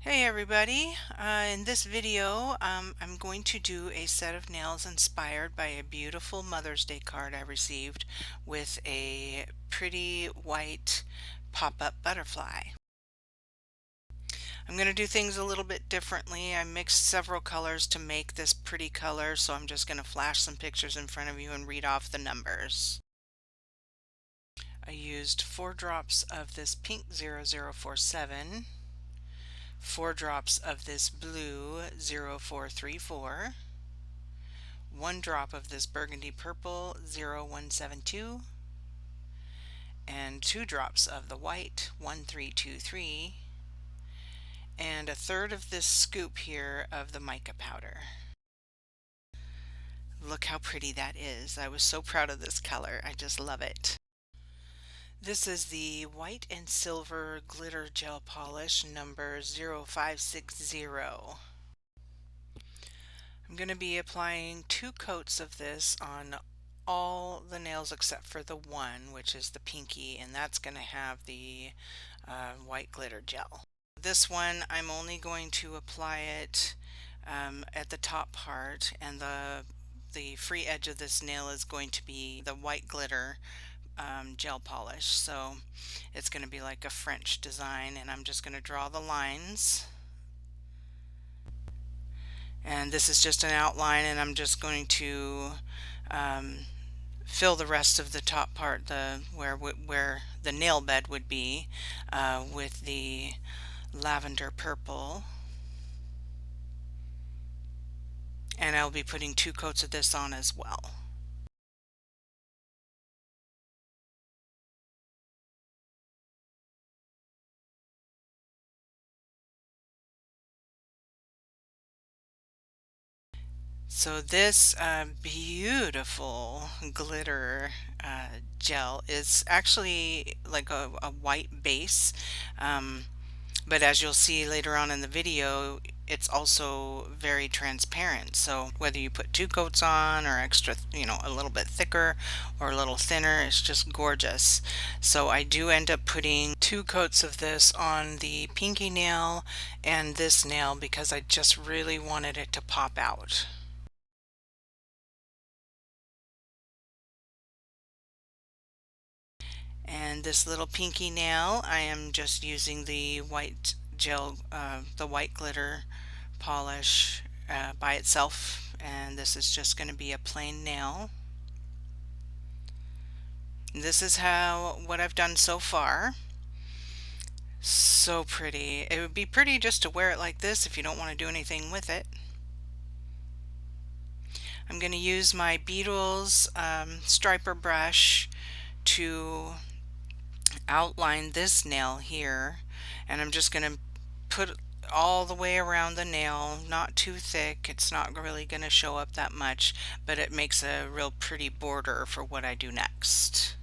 Hey everybody, in this video I'm going to do a set of nails inspired by a beautiful Mother's Day card I received with a pretty white pop-up butterfly. I'm going to do things a little bit differently. I mixed several colors to make this pretty color, so I'm just going to flash some pictures in front of you and read off the numbers. I used 4 drops of this pink 0047, 4 drops of this blue 0434, 1 drop of this burgundy purple 0172, and 2 drops of the white 1323, and a third of this scoop here of the mica powder. Look how pretty that is. I was so proud of this color. I just love it. This is the white and silver glitter gel polish number 0560. I'm going to be applying 2 coats of this on all the nails except for the one, which is the pinky, and that's going to have the white glitter gel. This one I'm only going to apply it at the top part, and the free edge of this nail is going to be the white glitter gel polish. So it's going to be like a French design, and I'm just going to draw the lines. And this is just an outline, and I'm just going to fill the rest of the top part, where the nail bed would be, with the lavender purple. And I'll be putting 2 coats of this on as well. So this beautiful glitter gel is actually like a white base, but as you'll see later on in the video, it's also very transparent. So whether you put 2 coats on or extra, a little bit thicker or a little thinner, it's just gorgeous. So I do end up putting 2 coats of this on the pinky nail and this nail because I just really wanted it to pop out. And this little pinky nail, I am just using the white gel, the white glitter polish by itself, and this is just going to be a plain nail. This is what I've done so far. So pretty. It would be pretty just to wear it like this if you don't want to do anything with it. I'm going to use my Beetles striper brush to outline this nail here, and I'm just going to put all the way around the nail, not too thick. It's not really going to show up that much, but it makes a real pretty border for what I do next.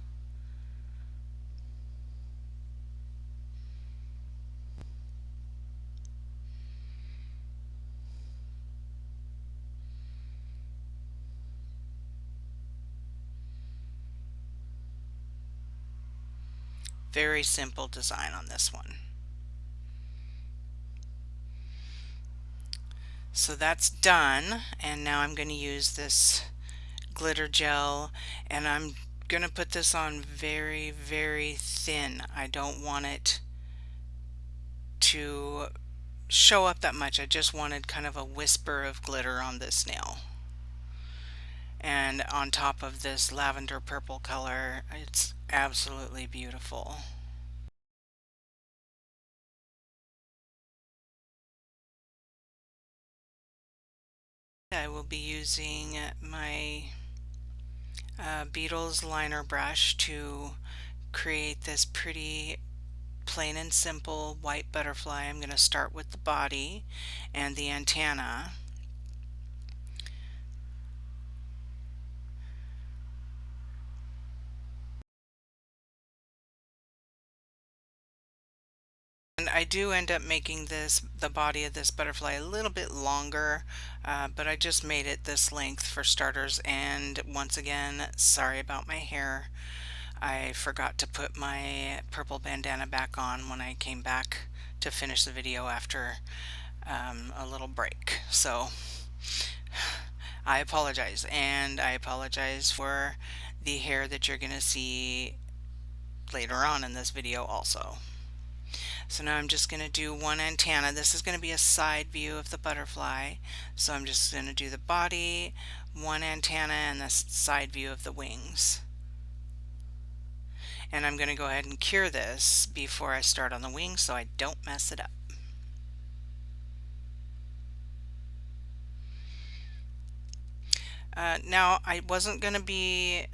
Very simple design on this one. So that's done, and now I'm going to use this glitter gel, and I'm going to put this on very, very thin. I don't want it to show up that much. I just wanted kind of a whisper of glitter on this nail. And on top of this lavender purple color, it's absolutely beautiful. I will be using my Beetles liner brush to create this pretty plain and simple white butterfly. I'm going to start with the body and the antenna. And I do end up making the body of this butterfly a little bit longer, but I just made it this length for starters. And once again, sorry about my hair. I forgot to put my purple bandana back on when I came back to finish the video after a little break. So I apologize, and I apologize for the hair that you're going to see later on in this video also. So now I'm just going to do one antenna. This is going to be a side view of the butterfly. So I'm just going to do the body, one antenna, and the side view of the wings. And I'm going to go ahead and cure this before I start on the wings so I don't mess it up. Now I wasn't going to be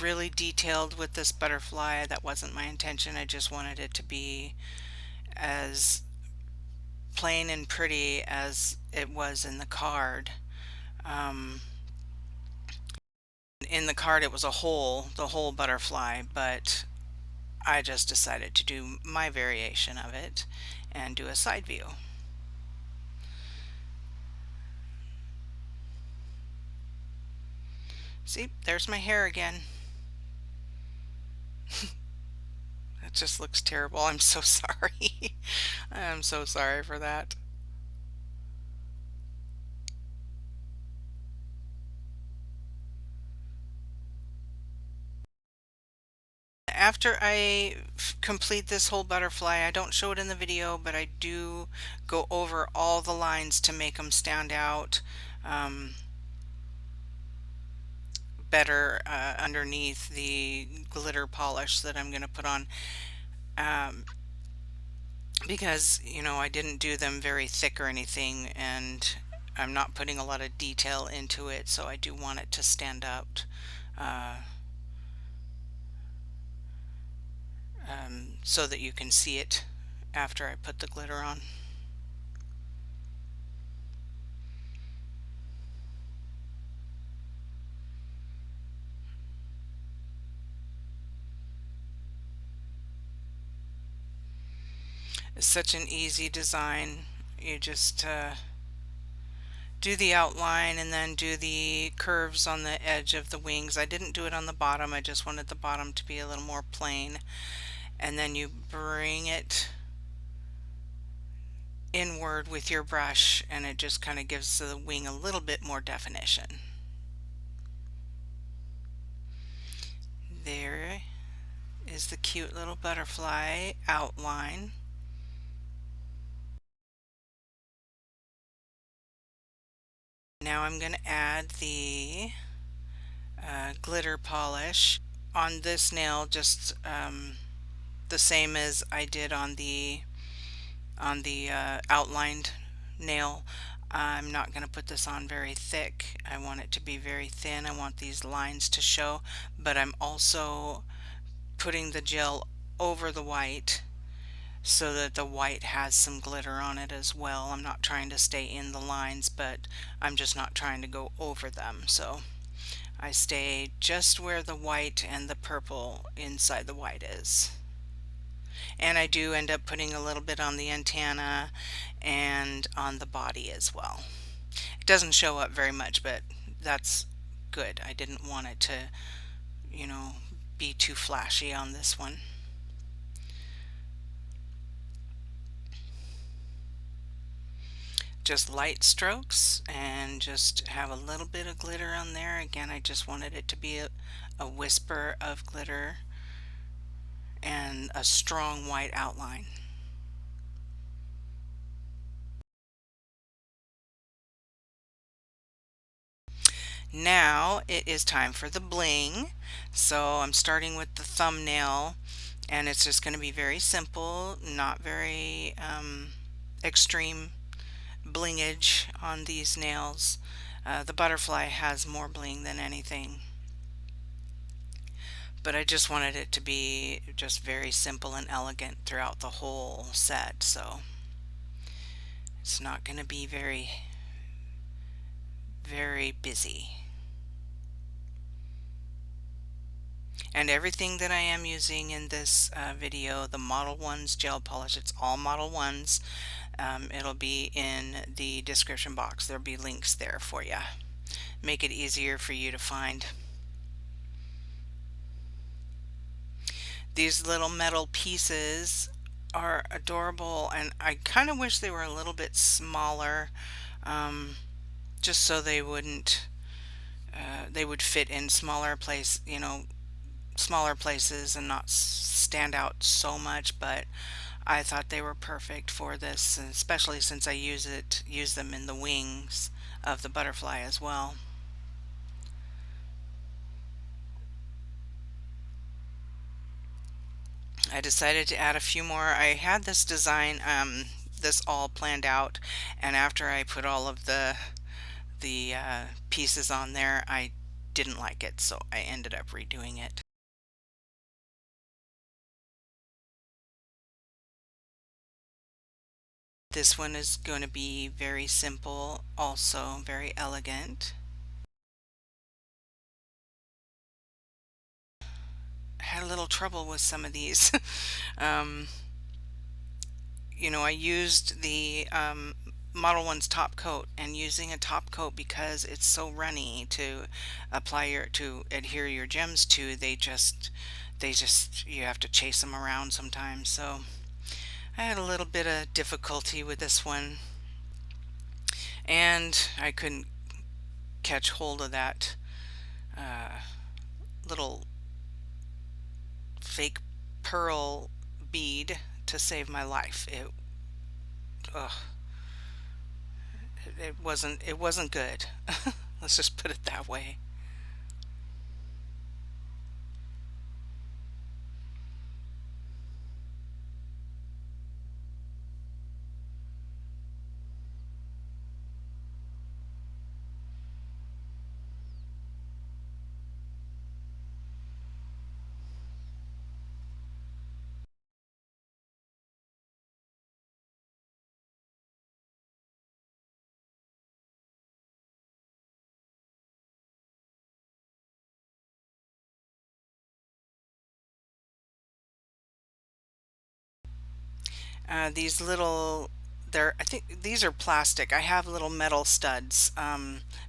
really detailed with this butterfly. That wasn't my intention. I just wanted it to be as plain and pretty as it was in the card. In the card it was the whole butterfly, but I just decided to do my variation of it and do a side view. See, there's my hair again. That just looks terrible. I'm so sorry. I'm so sorry for that. After I complete this whole butterfly, I don't show it in the video, but I do go over all the lines to make them stand out better underneath the glitter polish that I'm going to put on. Because, you know, I didn't do them very thick or anything, and I'm not putting a lot of detail into it, so I do want it to stand out. So that you can see it after I put the glitter on. It's such an easy design. You just do the outline and then do the curves on the edge of the wings. I didn't do it on the bottom. I just wanted the bottom to be a little more plain. And then you bring it inward with your brush, and it just kind of gives the wing a little bit more definition. There is the cute little butterfly outline. Now I'm going to add the glitter polish on this nail, just the same as I did on the outlined nail. I'm not going to put this on very thick. I want it to be very thin. I want these lines to show, but I'm also putting the gel over the white so that the white has some glitter on it as well. I'm not trying to stay in the lines, but I'm just not trying to go over them. So I stay just where the white and the purple inside the white is. And I do end up putting a little bit on the antenna and on the body as well. It doesn't show up very much, but that's good. I didn't want it to, you know, be too flashy on this one. Just light strokes and just have a little bit of glitter on there. Again, I just wanted it to be a whisper of glitter and a strong white outline. Now it is time for the bling. So I'm starting with the thumbnail, and it's just going to be very simple, not very extreme blingage on these nails. The butterfly has more bling than anything, but I just wanted it to be just very simple and elegant throughout the whole set, so it's not going to be very busy. And everything that I am using in this video, the Modelones gel polish, it's all Modelones. It'll be in the description box. There'll be links there for you. Make it easier for you to find. These little metal pieces are adorable, and I kind of wish they were a little bit smaller, um, just so they would fit in smaller places and not stand out so much. But I thought they were perfect for this, especially since I use them in the wings of the butterfly as well. I decided to add a few more. I had this design, this all planned out, and after I put all of the pieces on there, I didn't like it, so I ended up redoing it. This one is going to be very simple, also very elegant. I had a little trouble with some of these. um, I used the Model One's top coat, and using a top coat because it's so runny to to adhere your gems to, they just you have to chase them around sometimes. So I had a little bit of difficulty with this one, and I couldn't catch hold of that uh, little fake pearl bead to save my life. Ugh, it wasn't good. Let's just put it that way. These little, I think these are plastic. I have little metal studs,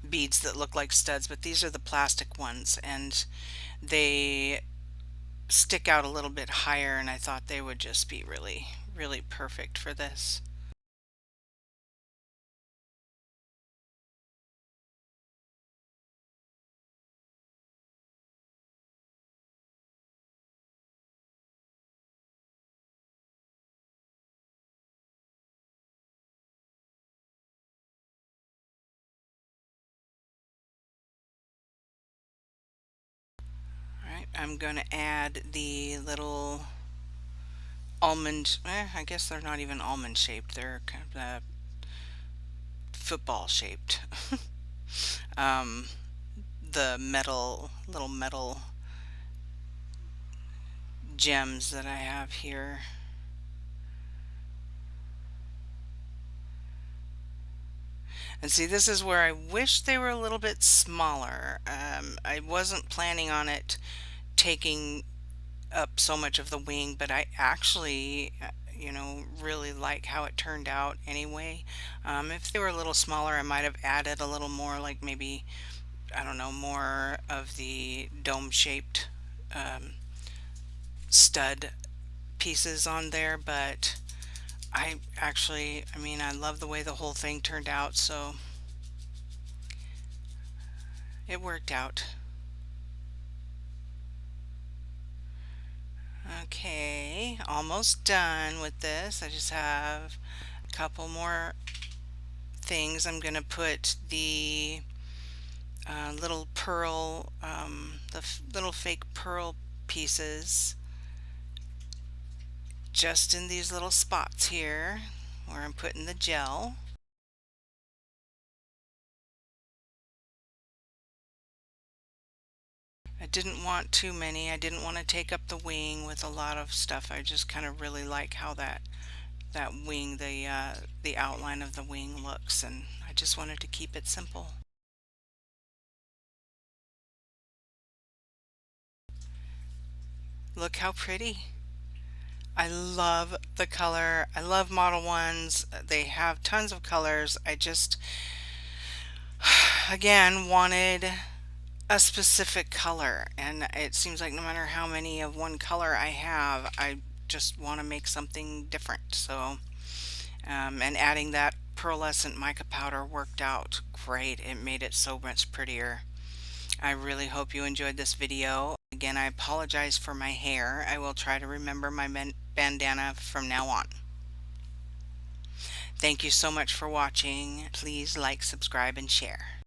beads that look like studs, but these are the plastic ones, and they stick out a little bit higher, and I thought they would just be really, really perfect for this. All right, I'm going to add the little almond, I guess they're not even almond shaped, they're kind of football shaped. um, the little metal gems that I have here. And see, this is where I wish they were a little bit smaller. I wasn't planning on it taking up so much of the wing, but I actually, really like how it turned out anyway. If they were a little smaller, I might have added a little more, like maybe, I don't know, more of the dome-shaped um, stud pieces on there, but I love the way the whole thing turned out, so it worked out. Okay, almost done with this. I just have a couple more things. I'm going to put the little pearl, little fake pearl pieces just in these little spots here where I'm putting the gel. I didn't want too many. I didn't want to take up the wing with a lot of stuff. I just kind of really like how that wing, the outline of the wing looks, and I just wanted to keep it simple. Look how pretty. I love the color. I love Model Ones. They have tons of colors. I just, again, wanted a specific color, and it seems like no matter how many of one color I have, I just want to make something different. So, and adding that pearlescent mica powder worked out great. It made it so much prettier. I really hope you enjoyed this video. Again, I apologize for my hair. I will try to remember my bandana from now on. Thank you so much for watching. Please like, subscribe, and share.